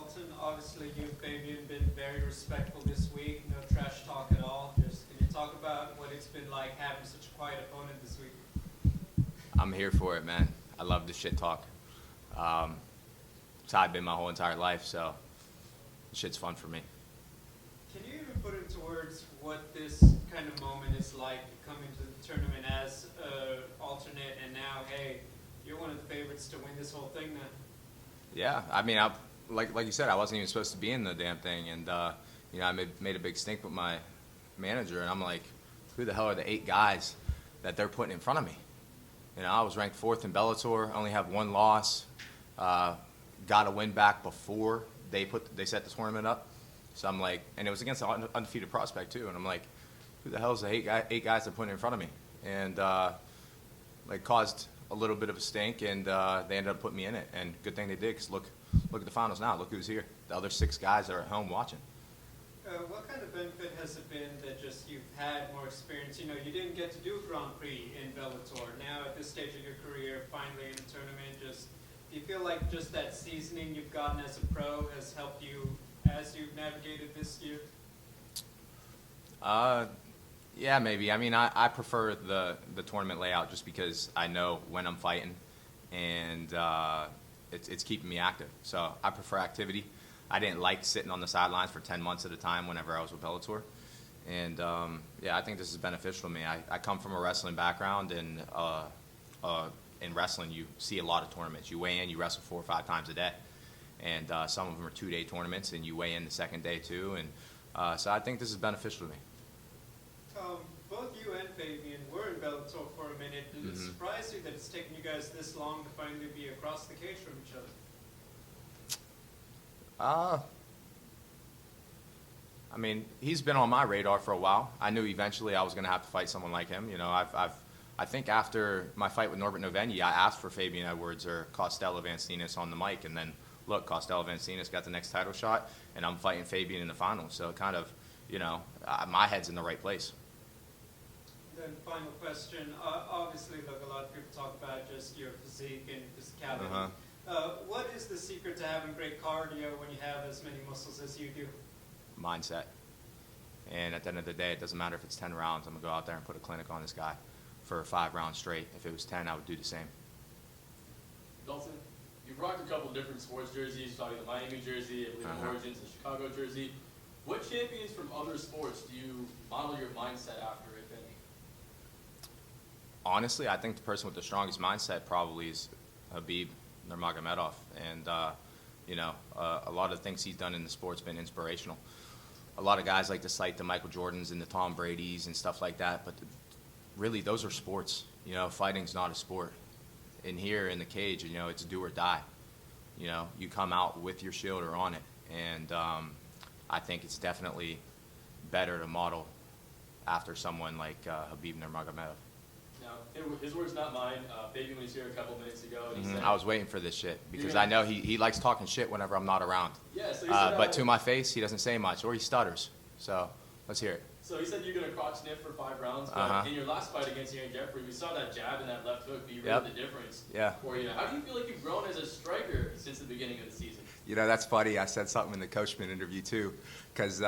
Dalton. Obviously, you and Fabian been very respectful this week. No trash talk at all. Just can you talk about what it's been like having such a quiet opponent this week? I'm here for it, man. I love the shit talk. It's how I've been my whole entire life, so shit's fun for me. Can you even put into words what this kind of moment is like coming to the tournament as an alternate, and now, hey, you're one of the favorites to win this whole thing now? Yeah, I mean, like you said, I wasn't even supposed to be in the damn thing, and I made a big stink with my manager, and I'm like, who the hell are the 8 guys that they're putting in front of me? I was ranked 4th in Bellator. I only have 1 loss. Got a win back before they set the tournament up. So I'm like, and it was against an undefeated prospect too. And I'm like, who the hell is the 8 guys they're putting in front of me? And caused a little bit of a stink, and they ended up putting me in it. And good thing they did, because look at the finals now. Look who's here. The other 6 guys are at home watching. What kind of benefit has it been that just you've had more experience? You didn't get to do a Grand Prix in Bellator. Now at this stage of your career, finally in the tournament, do you feel like just that seasoning you've gotten as a pro has helped you as you've navigated this year? Yeah, maybe. I mean, I prefer the tournament layout just because I know when I'm fighting, and it's keeping me active. So I prefer activity. I didn't like sitting on the sidelines for 10 months at a time whenever I was with Bellator. And, I think this is beneficial to me. I come from a wrestling background, and in wrestling, you see a lot of tournaments. You weigh in, you wrestle 4 or 5 times a day. And some of them are 2-day tournaments, and you weigh in the second day too. And so I think this is beneficial to me. Both you and Fabian were in Bellator for a minute. Did it surprise you that it's taken you guys this long to finally be across the cage from each other? I mean, he's been on my radar for a while. I knew eventually I was going to have to fight someone like him. I think after my fight with Norbert Novenyi, I asked for Fabian Edwards or Costello Vancinas on the mic, and then look, Costello Vancinas got the next title shot, and I'm fighting Fabian in the finals. So kind of, my head's in the right place. Then final question. Obviously, look, a lot of people talk about just your physique and physicality. What is the secret to having great cardio when you have as many muscles as you do? Mindset. And at the end of the day, it doesn't matter if it's 10 rounds. I'm going to go out there and put a clinic on this guy for 5 rounds straight. If it was 10, I would do the same. Dalton, you've rocked a couple different sports jerseys, starting the Miami jersey, I believe the Origins, the Chicago jersey. What champions from other sports do you model your mindset after, if any? Honestly, I think the person with the strongest mindset probably is Habib Nurmagomedov. And, a lot of things he's done in the sport's been inspirational. A lot of guys like to cite the Michael Jordans and the Tom Bradys and stuff like that, but really those are sports. Fighting's not a sport. In here in the cage, it's do or die. You come out with your shield or on it. And I think it's definitely better to model after someone like Habib Nurmagomedov. Now, his words, not mine. Fabian was here a couple minutes ago. And he said, I was waiting for this shit because I know he likes talking shit whenever I'm not around. Yeah, so he said, but to my face, he doesn't say much, or he stutters. So let's hear it. So he said you're going to crotch sniff for 5 rounds, but in your last fight against Aaron Jeffrey, we saw that jab and that left hook be really the difference for you. How do you feel like you've grown as a striker since the beginning of the season? That's funny. I said something in the Coachman interview, too, because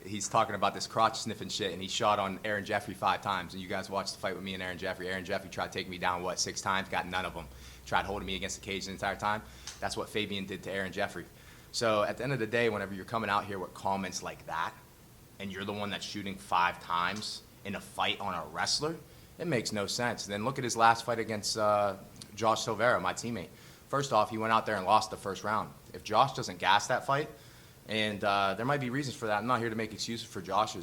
he's talking about this crotch sniffing shit, and he shot on Aaron Jeffrey 5 times. And you guys watched the fight with me and Aaron Jeffrey. Aaron Jeffrey tried to take me down, 6 times? Got none of them. Tried holding me against the cage the entire time. That's what Fabian did to Aaron Jeffrey. So at the end of the day, whenever you're coming out here with comments like that, and you're the one that's shooting 5 times in a fight on a wrestler, it makes no sense. Then look at his last fight against Josh Silveira, my teammate. First off, he went out there and lost the first round. If Josh doesn't gas that fight, and there might be reasons for that. I'm not here to make excuses for Josh,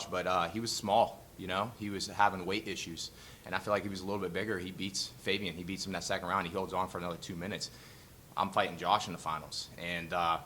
but he was small, He was having weight issues. And I feel like he was a little bit bigger. He beats Fabian. He beats him that second round. He holds on for another 2 minutes. I'm fighting Josh in the finals. And, that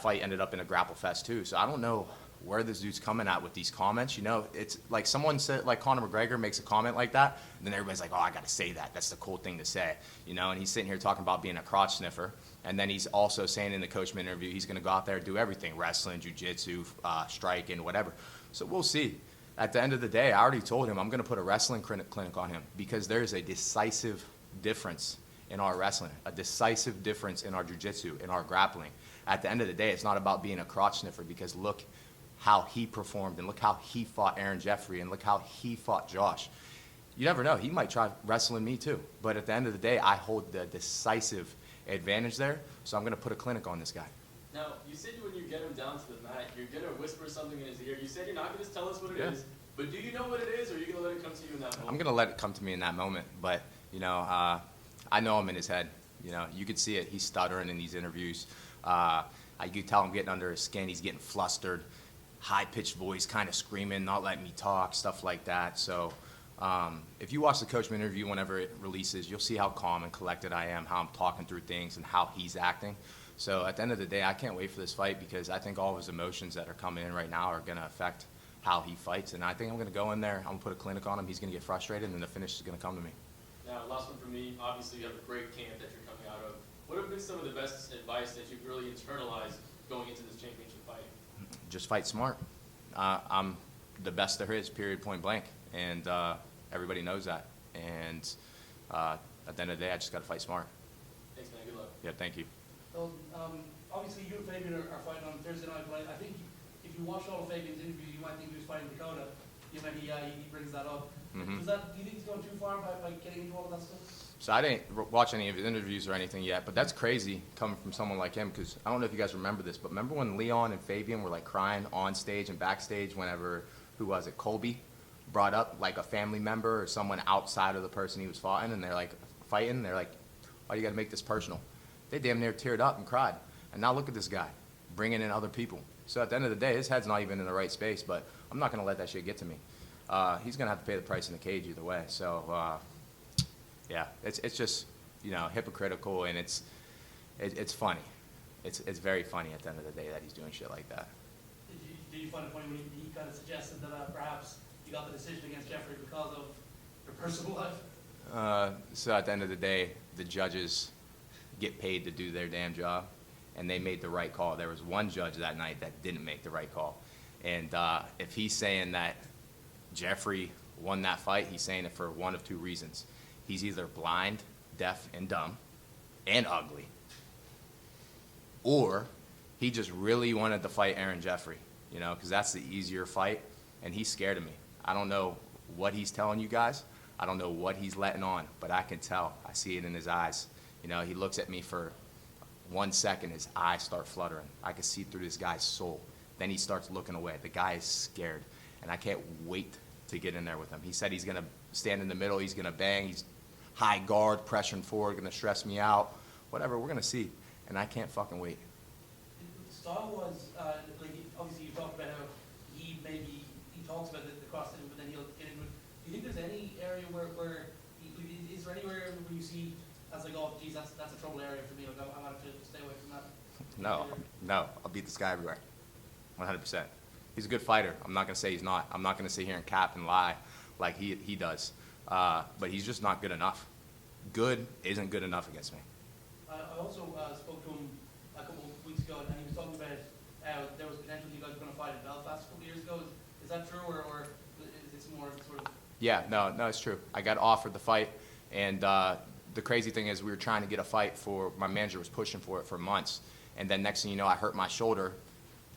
fight ended up in a grapple fest too. So I don't know where this dude's coming at with these comments. It's like someone said, like Conor McGregor makes a comment like that, and then everybody's like, oh, I got to say that. That's the cool thing to say. And he's sitting here talking about being a crotch sniffer. And then he's also saying in the Coachman interview, he's going to go out there and do everything, wrestling, jiu-jitsu, striking, whatever. So we'll see. At the end of the day, I already told him I'm going to put a wrestling clinic on him because there is a decisive difference in our wrestling, a decisive difference in our jiu-jitsu, in our grappling. At the end of the day, it's not about being a crotch sniffer, because look how he performed, and look how he fought Aaron Jeffrey, and look how he fought Josh. You never know. He might try wrestling me too. But at the end of the day, I hold the decisive advantage there, so I'm going to put a clinic on this guy. Now, you said when you get him down to the mat, you're going to whisper something in his ear. You said you're not going to just tell us what it is, but do you know what it is, or are you going to let it come to you in that moment? I'm going to let it come to me in that moment, but, you know, I know him in his head. You know, you could see it. He's stuttering in these interviews. You could tell him getting under his skin. He's getting flustered, high-pitched voice, kind of screaming, not letting me talk, stuff like that. So if you watch the Coachman interview whenever it releases, you'll see how calm and collected I am, how I'm talking through things, and how he's acting. So at the end of the day, I can't wait for this fight, because I think all of his emotions that are coming in right now are going to affect how he fights. And I think I'm going to go in there, I'm going to put a clinic on him, he's going to get frustrated, and the finish is going to come to me. Now, last one for me. Obviously, you have a great camp that you're coming out of. What have been some of the best advice that you've really internalized going into this championship fight? Just fight smart. I'm the best there is, period, point blank. And everybody knows that. And at the end of the day, I just got to fight smart. Thanks, man. Good luck. Yeah, thank you. So, obviously, you and Fabian are fighting on Thursday night, but I think if you watch all of Fabian's interviews, you might think he was fighting Dakota. You know, he brings that up. Mm-hmm. Do you think he's going too far by getting into all of that stuff? So I didn't watch any of his interviews or anything yet, but that's crazy coming from someone like him, because I don't know if you guys remember this, but remember when Leon and Fabian were like crying on stage and backstage whenever, who was it, Colby brought up like a family member or someone outside of the person he was fighting, and they're like, why you got to make this personal? They damn near teared up and cried. And now look at this guy, bringing in other people. So at the end of the day, his head's not even in the right space, but I'm not going to let that shit get to me. He's going to have to pay the price in the cage either way. So, yeah, it's just, you know, hypocritical, and it's funny. It's very funny at the end of the day that he's doing shit like that. Did you find a point when he kind of suggested that perhaps you got the decision against Jeffrey because of your personal life? So at the end of the day, the judges get paid to do their damn job, and they made the right call. There was one judge that night that didn't make the right call. And if he's saying that Jeffrey won that fight, he's saying it for one of two reasons. He's either blind, deaf, and dumb, and ugly, or he just really wanted to fight Aaron Jeffrey, you know, because that's the easier fight, and he's scared of me. I don't know what he's telling you guys. I don't know what he's letting on, but I can tell. I see it in his eyes. You know, he looks at me for 1 second, his eyes start fluttering. I can see through this guy's soul. Then he starts looking away. The guy is scared, and I can't wait to get in there with him. He said he's going to stand in the middle, he's going to bang, he's high guard, pressuring forward, going to stress me out. Whatever, we're going to see, and I can't fucking wait. Style-wise, like, obviously you talked about how he talks about the cross-setting, but then he'll get into it. Do you think there's any area where is there anywhere where you see as like, oh, geez, that's a trouble area for me, like I have to stay away from that? No, I'll beat this guy everywhere, 100%. He's a good fighter. I'm not going to say he's not. I'm not going to sit here and cap and lie like he does. But he's just not good enough. Good isn't good enough against me. I also spoke to him a couple of weeks ago, and he was talking about there was potential you guys were going to fight in Belfast a couple of years ago. Is that true, or is it more sort of? Yeah, no, it's true. I got offered the fight, and the crazy thing is we were trying to get a fight for, my manager was pushing for it for months, and then next thing you know, I hurt my shoulder.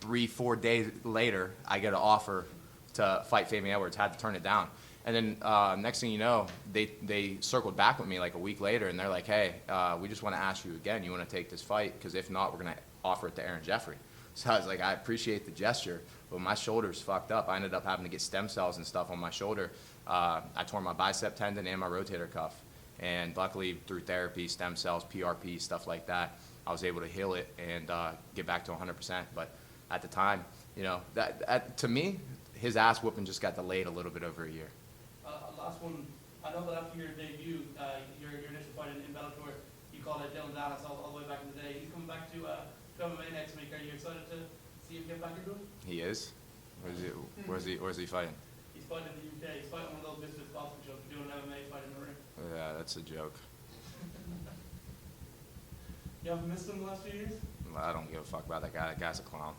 3-4 days later, I get an offer to fight Fabian Edwards, had to turn it down. And then next thing you know, they circled back with me like a week later, and they're like, hey, we just want to ask you again, you want to take this fight? Because if not, we're going to offer it to Aaron Jeffrey. So I was like, I appreciate the gesture, but my shoulder's fucked up. I ended up having to get stem cells and stuff on my shoulder. I tore my bicep tendon and my rotator cuff. And luckily, through therapy, stem cells, PRP, stuff like that, I was able to heal it and get back to 100%. But at the time, you know, to me, his ass whooping just got delayed a little bit over a year. Last one, I know that after your debut, your initial fight in Bellator, you called out Dylan Dallas all the way back in the day. He's coming back to MMA next week. Are you excited to see him get back into it? He is? Where's he fighting? He's fighting in the UK. He's fighting one of those Misfits boxing shows, doing an MMA fight in the ring. Yeah, that's a joke. You haven't missed him the last few years? I don't give a fuck about that guy. That guy's a clown.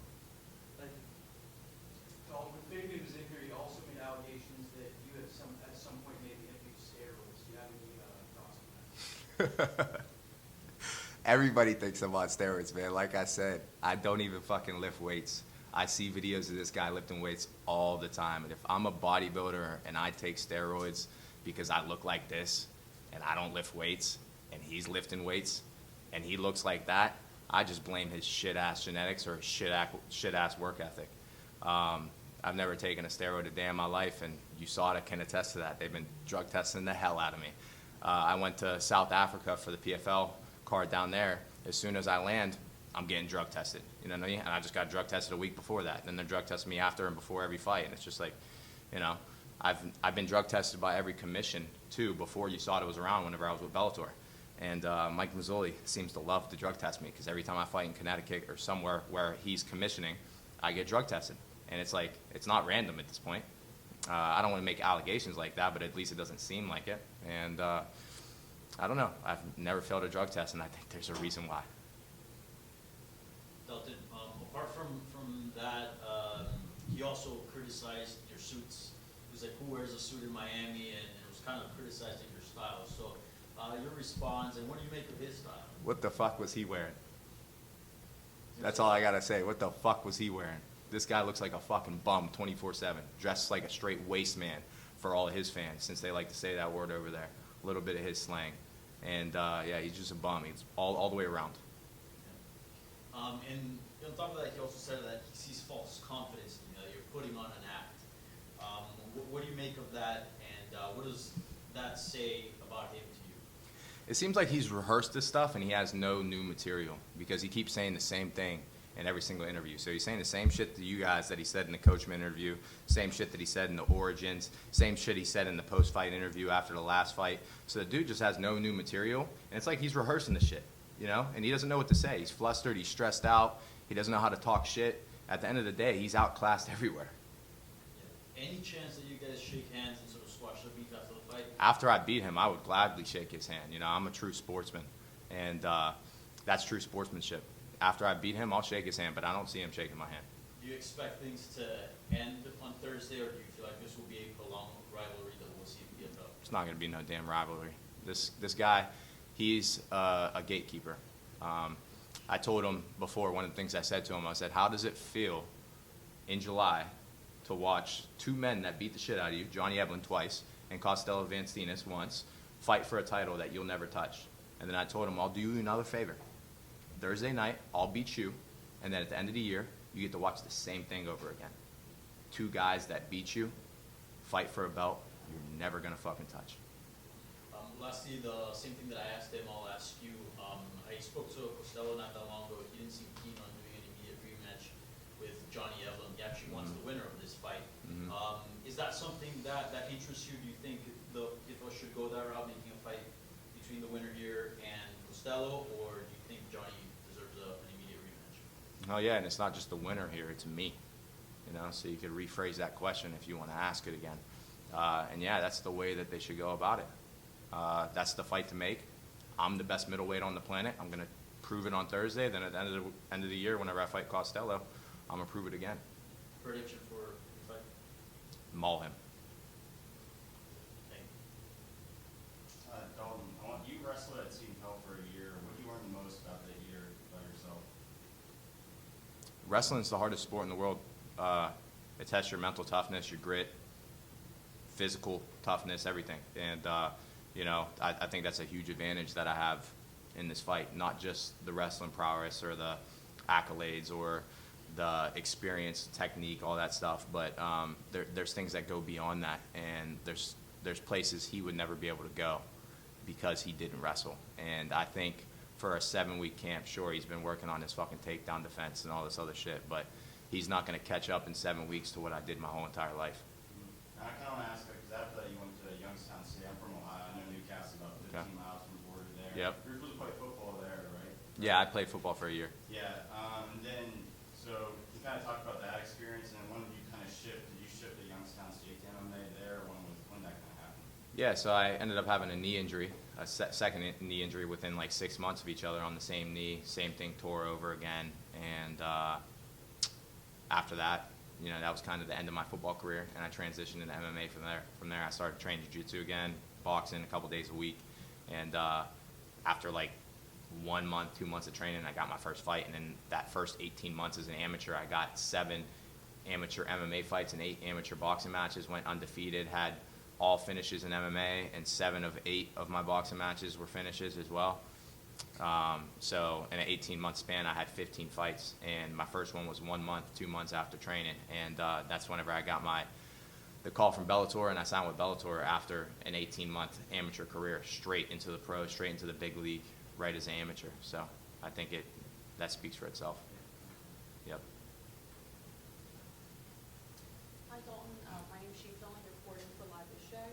Thank you. Dalton, with Fabian's injury, he also made allegations that you at some point maybe had used steroids. Do you have any thoughts on that? Everybody thinks I'm on steroids, man. Like I said, I don't even fucking lift weights. I see videos of this guy lifting weights all the time. And if I'm a bodybuilder and I take steroids because I look like this and I don't lift weights and he's lifting weights and he looks like that, I just blame his shit-ass genetics or his shit-ass work ethic. I've never taken a steroid a day in my life, and you saw it, I can attest to that. They've been drug testing the hell out of me. I went to South Africa for the PFL card down there. As soon as I land, I'm getting drug tested. You know what I mean? And I just got drug tested a week before that. Then they're drug testing me after and before every fight. And it's just like, you know, I've been drug tested by every commission, too, before you saw it was around whenever I was with Bellator. And Mike Mazzoli seems to love to drug test me because every time I fight in Connecticut or somewhere where he's commissioning, I get drug tested. And it's like, it's not random at this point. I don't want to make allegations like that, but at least it doesn't seem like it. And I don't know. I've never failed a drug test, and I think there's a reason why. Dalton, apart from that, he also criticized your suits. He was like, who wears a suit in Miami? And it was kind of criticizing your style. So your response, and what do you make of his style? What the fuck was he wearing? That's all I got to say. What the fuck was he wearing? This guy looks like a fucking bum 24/7, dressed like a straight waste man for all of his fans, since they like to say that word over there. A little bit of his slang. And, yeah, he's just a bum. He's all the way around. And on top of that, he also said that he sees false confidence in you, that you're putting on an act. What do you make of that, and what does that say about him to you? It seems like he's rehearsed this stuff and he has no new material because he keeps saying the same thing in every single interview. So he's saying the same shit to you guys that he said in the Coachman interview, same shit that he said in the Origins, same shit he said in the post-fight interview after the last fight. So the dude just has no new material, and it's like he's rehearsing the shit, you know? And he doesn't know what to say. He's flustered, he's stressed out, he doesn't know how to talk shit. At the end of the day, he's outclassed everywhere. Yeah. Any chance that you guys shake hands and sort of squash the beef after the fight? After I beat him, I would gladly shake his hand. You know, I'm a true sportsman, and that's true sportsmanship. After I beat him, I'll shake his hand, but I don't see him shaking my hand. Do you expect things to end on Thursday, or do you feel like this will be a prolonged rivalry that we'll see in PFL? It's not going to be no damn rivalry. This guy, he's a gatekeeper. I told him before, one of the things I said to him, I said, how does it feel in July to watch two men that beat the shit out of you, Johnny Evelyn twice, and Costello Vanstinas once, fight for a title that you'll never touch? And then I told him, I'll do you another favor. Thursday night, I'll beat you, and then at the end of the year, you get to watch the same thing over again. Two guys that beat you, fight for a belt, you're never going to fucking touch. Lastly, the same thing that I asked him, I'll ask you. I spoke to Costello not that long ago. He didn't seem keen on doing an immediate rematch with Johnny Evelyn. He actually wants the winner of this fight. Is that something that interests you? Do you think the PFL should go that route, making a fight between the winner here and Costello, or do you think Johnny deserves an immediate rematch? Oh, yeah, and it's not just the winner here, it's me. You know, so you could rephrase that question if you want to ask it again. And, yeah, that's the way that they should go about it. That's the fight to make. I'm the best middleweight on the planet. I'm going to prove it on Thursday. Then at the end of the year, whenever I fight Costello, I'm going to prove it again. Prediction for the fight? Maul him. Thank you. Dalton, you wrestled at Seton Hill for a year. What did you learn the most about that year by yourself? Wrestling's the hardest sport in the world. It tests your mental toughness, your grit, physical toughness, everything. And, you know, I think that's a huge advantage that I have in this fight, not just the wrestling prowess or the accolades or the experience, technique, all that stuff, but there's things that go beyond that, and there's places he would never be able to go because he didn't wrestle. And I think for a 7-week camp, sure, he's been working on his fucking takedown defense and all this other shit, but he's not going to catch up in 7 weeks to what I did my whole entire life. And I kind of want to ask, because after that you went to Youngstown State. I'm from Ohio. I know Newcastle, about 15 miles from the border there. Yep. You're supposed to play football there, right? Yeah, I played football for a year. Yeah. And then, so you kind of talked about that experience, and when did you kind of shift? Did you shift to Youngstown State to MMA there, or when that kind of happened? Yeah, so I ended up having a knee injury, a second knee injury within like 6 months of each other on the same knee. Same thing, tore over again. And after that, you know, that was kind of the end of my football career, and I transitioned into MMA from there. From there, I started training jiu-jitsu again, boxing a couple days a week, and after like 1 month, 2 months of training, I got my first fight. And then that first 18 months as an amateur, I got 7 amateur MMA fights and 8 amateur boxing matches, went undefeated, had all finishes in MMA, and 7 of 8 of my boxing matches were finishes as well. So in an 18-month span, I had 15 fights, and my first one was 1 month, 2 months after training, and that's whenever I got the call from Bellator, and I signed with Bellator after an 18-month amateur career, straight into the pros, straight into the big league, right as an amateur. So I think that speaks for itself. Yep. Hi Dalton, my name's Sheila, I'm reporting for Live the Show.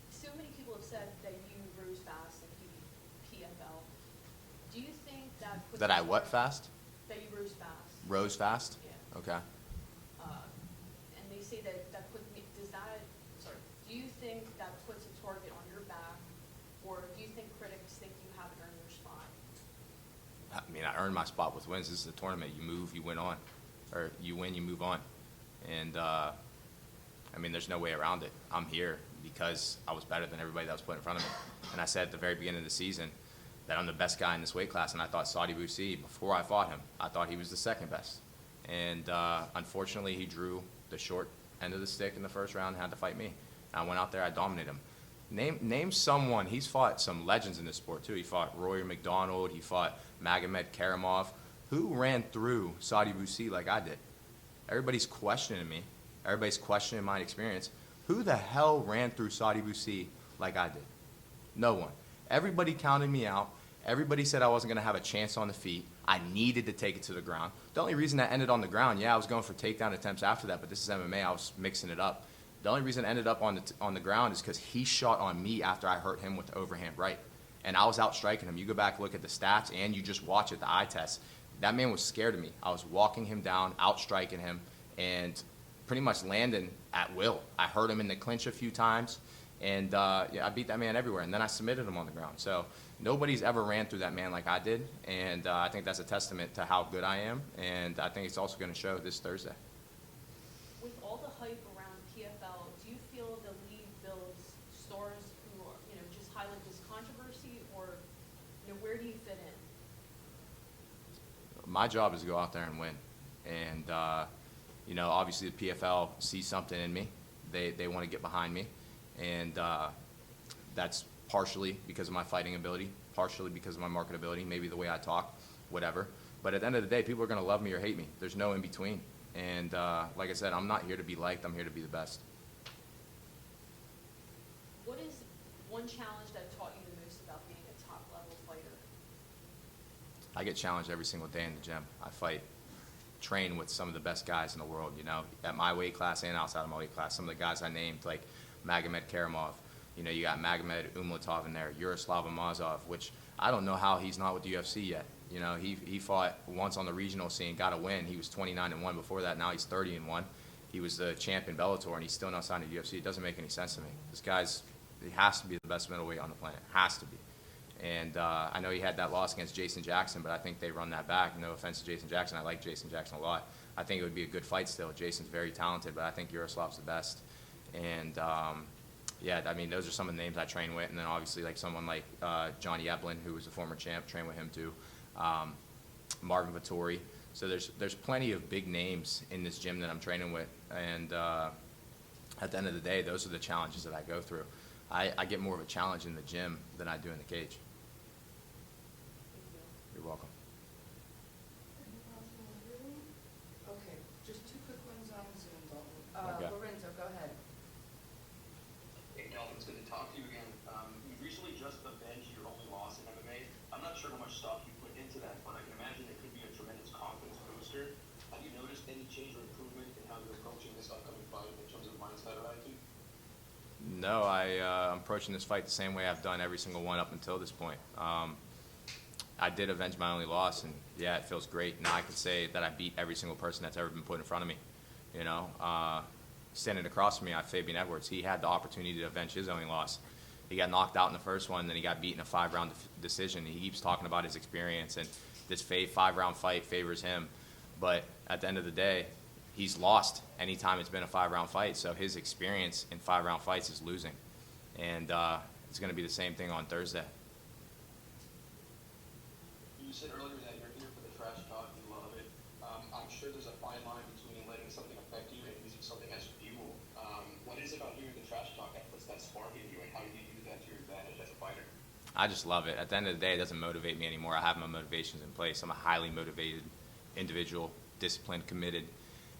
So many people have said that you rose fast and you PFL. Do you think that puts That I what fast? That you rose fast. Rose fast? Yeah. Okay. And they say that do you think that puts a target on your back, or do you think critics think you haven't earned your spot? I mean, I earned my spot with wins. This is a tournament. You move, you win on. Or you win, you move on. And, I mean, there's no way around it. I'm here because I was better than everybody that was put in front of me. And I said at the very beginning of the season that I'm the best guy in this weight class, and I thought Saudi Boussi, before I fought him, I thought he was the second best. And unfortunately, he drew the short end of the stick in the first round and had to fight me. I went out there, I dominated him. Name someone. He's fought some legends in this sport, too. He fought Rory McDonald. He fought Magomed Karamov. Who ran through Saudi Boussi like I did? Everybody's questioning me. Everybody's questioning my experience. Who the hell ran through Saudi Boussi like I did? No one. Everybody counted me out. Everybody said I wasn't going to have a chance on the feet. I needed to take it to the ground. The only reason that ended on the ground, yeah, I was going for takedown attempts after that, but this is MMA. I was mixing it up. The only reason it ended up on the ground is because he shot on me after I hurt him with the overhand right. And I was out striking him. You go back, look at the stats, and you just watch it, the eye test. That man was scared of me. I was walking him down, out striking him, and pretty much landing at will. I hurt him in the clinch a few times, and yeah, I beat that man everywhere. And then I submitted him on the ground. So nobody's ever ran through that man like I did, and I think that's a testament to how good I am, and I think it's also going to show this Thursday. With all the hype around PFL, do you feel the league builds stars who are, just highlight this controversy, or, where do you fit in? My job is to go out there and win. And, obviously the PFL sees something in me. They want to get behind me. And that's partially because of my fighting ability, partially because of my marketability, maybe the way I talk, whatever. But at the end of the day, people are going to love me or hate me. There's no in between. And like I said, I'm not here to be liked. I'm here to be the best. What is one challenge that taught you the most about being a top-level fighter? I get challenged every single day in the gym. I train with some of the best guys in the world, at my weight class and outside of my weight class. Some of the guys I named, like Magomed Karamov, you got Magomed Umlatov in there, Yaroslav Amazov, which I don't know how he's not with the UFC yet. He fought once on the regional scene, got a win. He was 29-1 before that. Now he's 30-1. He was the champ in Bellator, and he's still not signed to the UFC. It doesn't make any sense to me. He has to be the best middleweight on the planet. Has to be. And I know he had that loss against Jason Jackson, but I think they run that back. No offense to Jason Jackson. I like Jason Jackson a lot. I think it would be a good fight still. Jason's very talented, but I think Yaroslav's the best. And, yeah, I mean, those are some of the names I train with. And then obviously like someone like Johnny Eblin, who was a former champ, train with him too. Marvin Vittori. So there's plenty of big names in this gym that I'm training with. And at the end of the day, those are the challenges that I go through. I get more of a challenge in the gym than I do in the cage. You're welcome. Okay, just 2 quick ones on Zoom, Dalton. Okay. Lorenzo, go ahead. Hey, Dalton, it's good to talk to you again. You recently just avenged your only loss in MMA. I'm not sure how much stock you put into that, but I can imagine it could be a tremendous confidence booster. Have you noticed any change or improvement in how you're approaching this upcoming fight in terms of mindset or attitude? No, I'm approaching this fight the same way I've done every single one up until this point. I did avenge my only loss, and yeah, it feels great. Now I can say that I beat every single person that's ever been put in front of me. Standing across from me, I have Fabian Edwards. He had the opportunity to avenge his only loss. He got knocked out in the first one, then he got beat in a 5-round decision. He keeps talking about his experience, and this 5-round fight favors him. But at the end of the day, he's lost anytime it's been a 5-round fight. So his experience in 5-round fights is losing. And it's going to be the same thing on Thursday. You said earlier that you're here for the trash talk, you love it. I'm sure there's a fine line between letting something affect you and using something as fuel. What is it about hearing the trash talk that puts that spark in you, and how do you use that to your advantage as a fighter? I just love it. At the end of the day, it doesn't motivate me anymore. I have my motivations in place. I'm a highly motivated individual, disciplined, committed,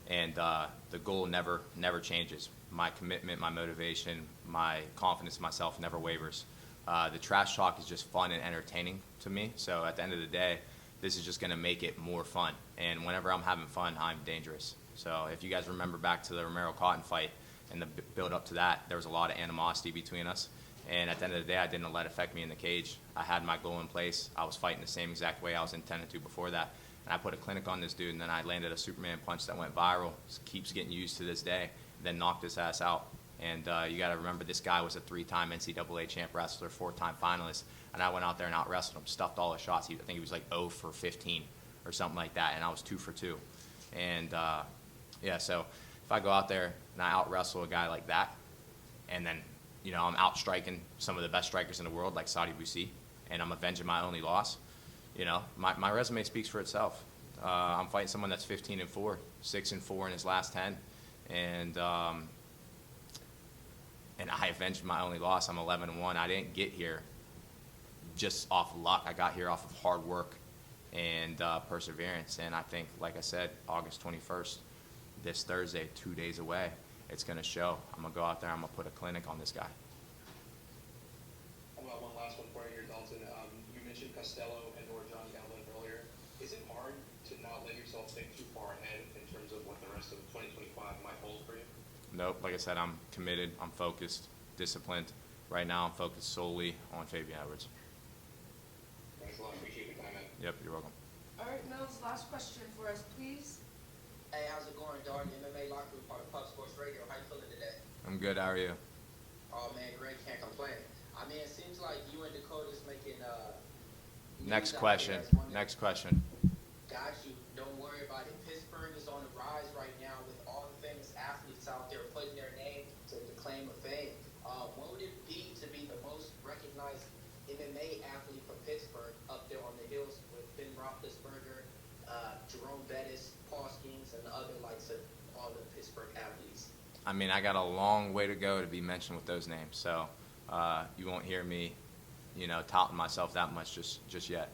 and the goal never changes. My commitment, my motivation, my confidence in myself never wavers. The trash talk is just fun and entertaining to me. So at the end of the day, this is just going to make it more fun. And whenever I'm having fun, I'm dangerous. So if you guys remember back to the Romero Cotton fight and the build up to that, there was a lot of animosity between us. And at the end of the day, I didn't let it affect me in the cage. I had my goal in place. I was fighting the same exact way I was intended to before that. And I put a clinic on this dude, and then I landed a Superman punch that went viral. It keeps getting used to this day. Then knocked his ass out. And you got to remember, this guy was a 3-time NCAA champ wrestler, 4-time finalist. And I went out there and out-wrestled him, stuffed all his shots. I think he was like 0 for 15 or something like that, and I was 2 for 2. And, yeah, so if I go out there and I out-wrestle a guy like that, and then, you know, I'm out-striking some of the best strikers in the world, like Saudi Busi, and I'm avenging my only loss, you know, my resume speaks for itself. I'm fighting someone that's 15-4, 6-4 in his last 10, and I avenged my only loss. I'm 11-1. I didn't get here just off of luck. I got here off of hard work and perseverance. And I think, like I said, August 21st, this Thursday, 2 days away, it's going to show. I'm going to go out there. I'm going to put a clinic on this guy. Well, one last one for you here, Dalton. You mentioned Costello and or Johnny Allen earlier. Is it hard to not let yourself think too far ahead in terms of what the rest of 2025 might hold for you? Nope. Like I said, I'm committed. I'm focused, disciplined. Right now, I'm focused solely on Fabian Edwards. Thanks a lot. Appreciate your time, man. Yep, you're welcome. All right, Mills, last question for us, please. Hey, how's it going, Dalton? MMA Locker Room, part of Pub Sports Radio. How you feeling today? I'm good. How are you? Oh, man, great. Can't complain. I mean, it seems like you and Dakota's making Next news out question. there. Next question. Got you. Don't worry about it. Pittsburgh is on the rise right now with all the famous athletes out there putting their name to the claim of fame. What would it be to be the most recognized MMA athlete from Pittsburgh up there on the hills with Ben Roethlisberger, Jerome Bettis, Paul Skeens, and the other likes of all the Pittsburgh athletes? I mean, I got a long way to go to be mentioned with those names, so you won't hear me, you know, touting myself that much just yet.